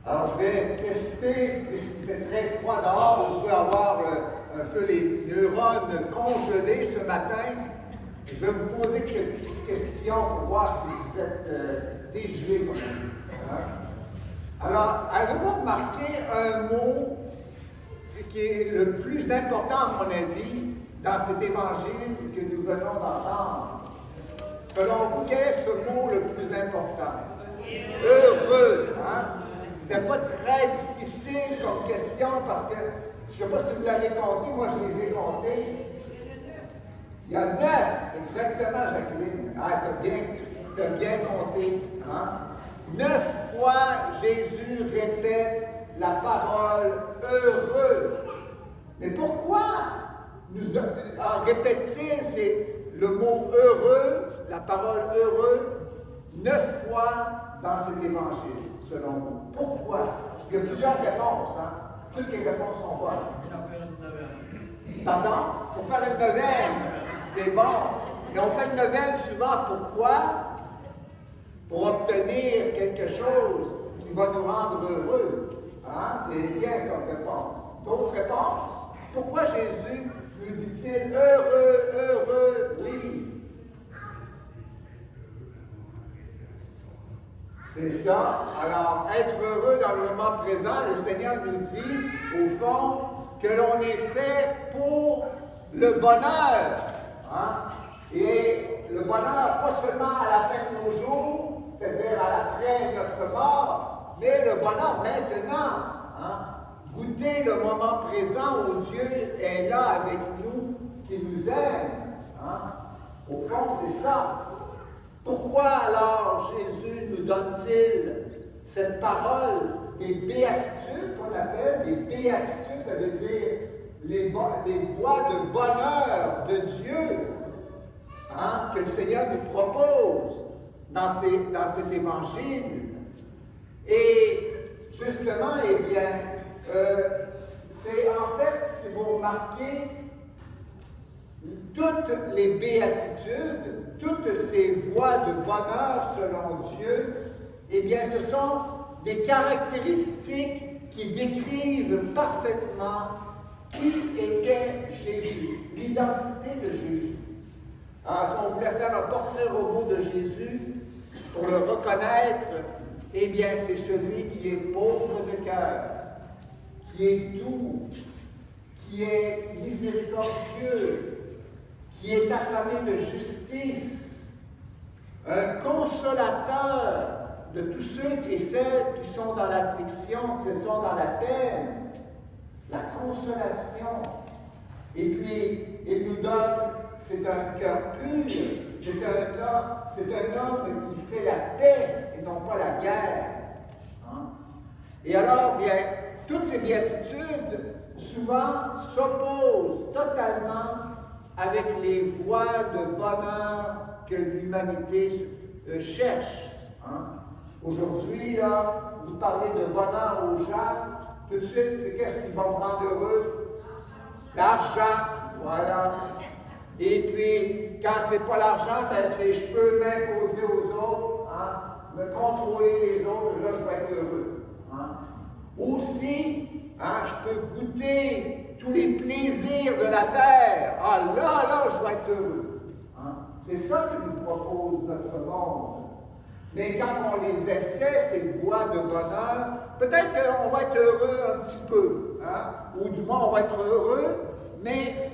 Alors, je vais tester, puisqu'il fait très froid dehors, vous pouvez avoir un peu les neurones congelés ce matin. Je vais vous poser quelques petites questions pour voir si vous êtes dégelés, comme on dit. Hein? Alors, avez-vous remarqué un mot qui est le plus important, à mon avis, dans cet évangile que nous venons d'entendre? Selon vous, quel est ce mot le plus important? Heureux. Hein? C'était pas très difficile comme question parce que, je ne sais pas si vous l'avez compté, moi je les ai comptés. Il y a 9, exactement, Jacqueline. Ah, t'as bien compté. Hein? 9 fois, Jésus répète la parole heureux. Mais pourquoi en répète-t-il le mot heureux, la parole heureux, 9 fois dans cet évangile, selon vous? Pourquoi? Il y a plusieurs réponses. Hein? Toutes les réponses sont bonnes. Pardon? Pour faire une neuvaine, c'est bon. Mais on fait une neuvaine souvent, pourquoi? Pour obtenir quelque chose qui va nous rendre heureux. Hein? C'est bien comme réponse. D'autres réponses? Pourquoi Jésus nous dit-il heureux, heureux, oui? C'est ça. Alors, être heureux dans le moment présent, le Seigneur nous dit, au fond, que l'on est fait pour le bonheur. Hein? Et le bonheur, pas seulement à la fin de nos jours, c'est-à-dire après notre mort, mais le bonheur maintenant. Hein? Goûter le moment présent où Dieu est là avec nous, qui nous aime. Hein? Au fond, c'est ça. Pourquoi alors Jésus nous donne-t-il cette parole des béatitudes qu'on appelle des béatitudes, ça veut dire les voies de bonheur de Dieu, hein, que le Seigneur nous propose dans cet évangile. Et justement, eh bien, c'est en fait, si vous remarquez, toutes les béatitudes, toutes ces voies de bonheur selon Dieu, eh bien, ce sont des caractéristiques qui décrivent parfaitement qui était Jésus, l'identité de Jésus. Alors, si on voulait faire un portrait robot de Jésus, pour le reconnaître, eh bien, c'est celui qui est pauvre de cœur, qui est doux, qui est miséricordieux, qui est affamé de justice, un consolateur de tous ceux et celles qui sont dans l'affliction, qui sont dans la peine, la consolation. Et puis, il nous donne, c'est un cœur pur, c'est un homme qui fait la paix et non pas la guerre. Hein? Et alors, bien, toutes ces béatitudes, souvent, s'opposent totalement avec les voies de bonheur que l'humanité cherche. Hein? Aujourd'hui, là, vous parlez de bonheur aux gens, tout de suite, c'est qu'est-ce qui va me rendre heureux? L'argent, voilà. Et puis, quand c'est pas l'argent, ben c'est je peux m'imposer aux autres, hein? Me contrôler les autres, là, je vais être heureux. Hein? Aussi, hein, je peux goûter tous les plaisirs de la terre. Ah là, je vais être heureux. Hein? C'est ça que nous propose notre monde. Mais quand on les essaie, ces voies de bonheur, peut-être qu'on va être heureux un petit peu. Hein? Ou du moins, on va être heureux, mais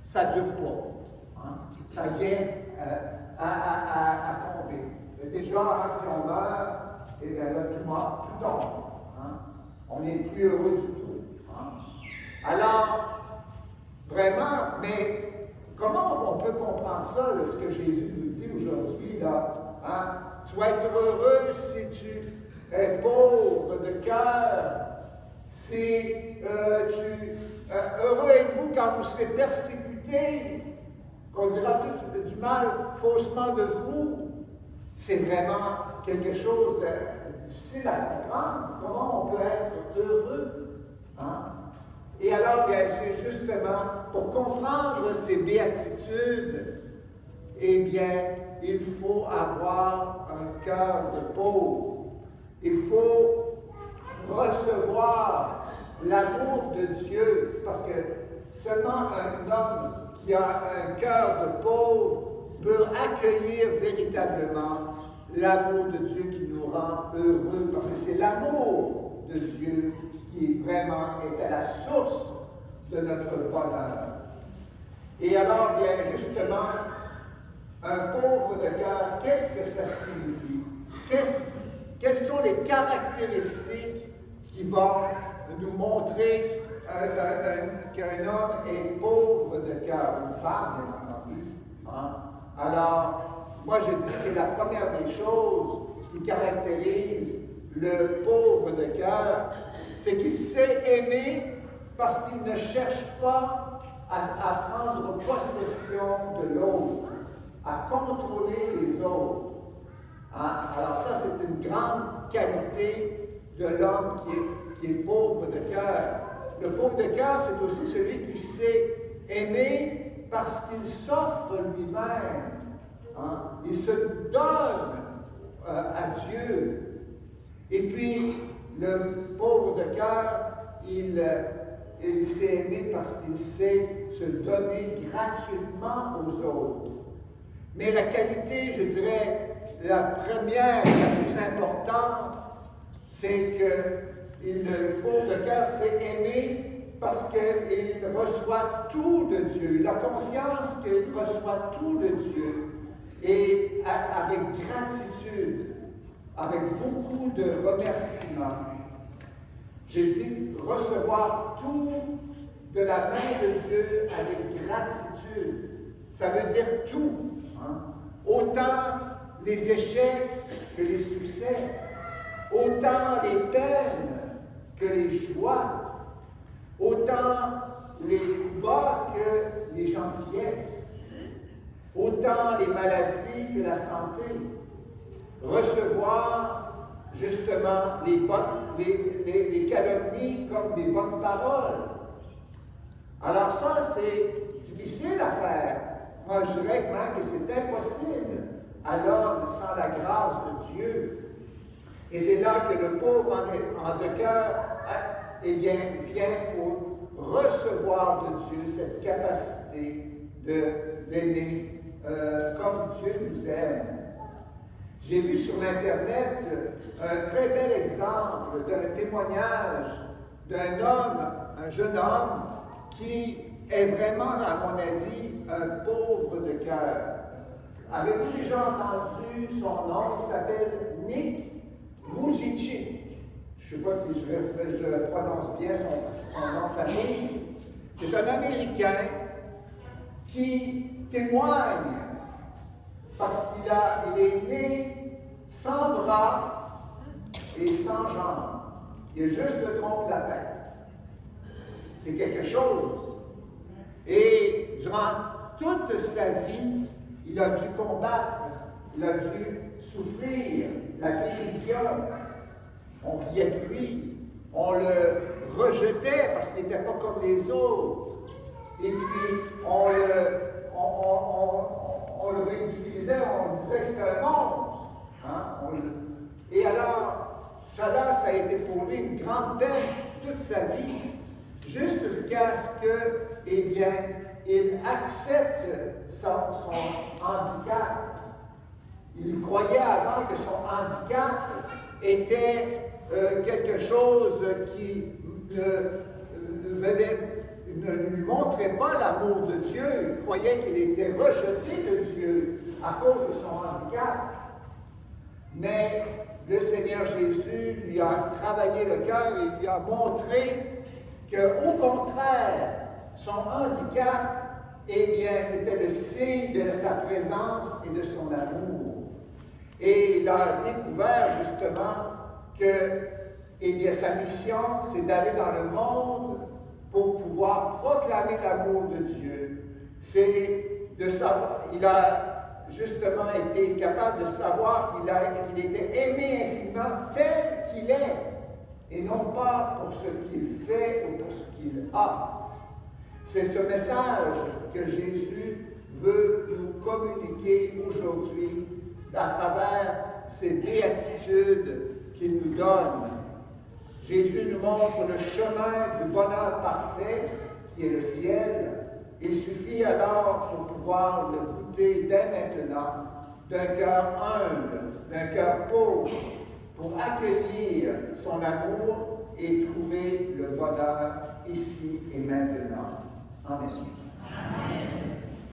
ça ne dure pas. Hein? Ça vient à tomber. Déjà, hein, si on meurt, et bien là, tout tombe. Hein? On n'est plus heureux du tout. Hein? Alors, vraiment, mais comment on peut comprendre ça, là, ce que Jésus nous dit aujourd'hui, là? Hein? Tu vas être heureux si tu es pauvre de cœur. Heureux êtes-vous quand vous serez persécutés, qu'on dira tout du mal faussement de vous. C'est vraiment quelque chose de difficile à comprendre. Comment on peut être heureux? Hein? Et alors, bien, c'est justement pour comprendre ces béatitudes, eh bien, il faut avoir un cœur de pauvre. Il faut recevoir l'amour de Dieu. C'est parce que seulement un homme qui a un cœur de pauvre peut accueillir véritablement l'amour de Dieu qui nous rend heureux, parce que c'est l'amour de Dieu qui vraiment est à la source de notre bonheur. Et alors, bien justement, un pauvre de cœur, qu'est-ce que ça signifie? Quelles sont les caractéristiques qui vont nous montrer qu'un homme est pauvre de cœur, une femme, bien entendu? Hein? Alors, moi je dis que la première des choses qui caractérise le pauvre de cœur, c'est qu'il sait aimer parce qu'il ne cherche pas à prendre possession de l'autre, à contrôler les autres. Hein? Alors ça, c'est une grande qualité de l'homme qui est pauvre de cœur. Le pauvre de cœur, c'est aussi celui qui sait aimer parce qu'il s'offre lui-même. Hein? Il se donne à Dieu. Et puis, le pauvre de cœur, il sait aimer parce qu'il sait se donner gratuitement aux autres. Mais la qualité, je dirais, la première, la plus importante, c'est que le pauvre de cœur sait aimer parce qu'il reçoit tout de Dieu. Il a conscience qu'il reçoit tout de Dieu. Et avec gratitude, avec beaucoup de remerciements. J'ai dit recevoir tout de la main de Dieu avec gratitude. Ça veut dire tout. Hein? Autant les échecs que les succès, autant les peines que les joies, autant les coups bas que les gentillesses, autant les maladies que la santé. Recevoir justement les calomnies comme des bonnes paroles. Alors ça, c'est difficile à faire. Moi, je dirais même que c'est impossible à l'homme sans la grâce de Dieu. Et c'est là que le pauvre en de cœur, eh bien, vient pour recevoir de Dieu cette capacité d'aimer comme Dieu nous aime. J'ai vu sur l'Internet un très bel exemple d'un témoignage d'un homme, un jeune homme, qui est vraiment, à mon avis, un pauvre de cœur. Avez-vous déjà entendu son nom? Il s'appelle Nick Vujicic. Je ne sais pas si je prononce bien son nom de famille. C'est un Américain qui témoigne parce qu'il est né sans bras et sans jambes. Il a juste le tronc de la tête. C'est quelque chose. Et durant toute sa vie, il a dû combattre, il a dû souffrir la guérison. On riait de lui, on le rejetait parce qu'il n'était pas comme les autres. Et puis, on le ridiculisait, on disait que c'était un monstre. Hein? Et alors, ça a été pour lui une grande peine toute sa vie, jusqu'à ce que, eh bien, il accepte son handicap. Il croyait avant que son handicap était quelque chose qui ne lui montrait pas l'amour de Dieu. Il croyait qu'il était rejeté de Dieu à cause de son handicap. Mais le Seigneur Jésus lui a travaillé le cœur et lui a montré qu'au contraire, son handicap, eh bien, c'était le signe de sa présence et de son amour. Et il a découvert justement que, eh bien, sa mission, c'est d'aller dans le monde pour pouvoir proclamer l'amour de Dieu. C'est de savoir, il a justement été capable de savoir qu'il était aimé infiniment tel qu'il est, et non pas pour ce qu'il fait ou pour ce qu'il a. C'est ce message que Jésus veut nous communiquer aujourd'hui à travers ces béatitudes qu'il nous donne. Jésus nous montre le chemin du bonheur parfait qui est le ciel. Il suffit alors pour pouvoir le goûter dès maintenant d'un cœur humble, d'un cœur pauvre, pour accueillir son amour et trouver le bonheur ici et maintenant. Amen. Amen.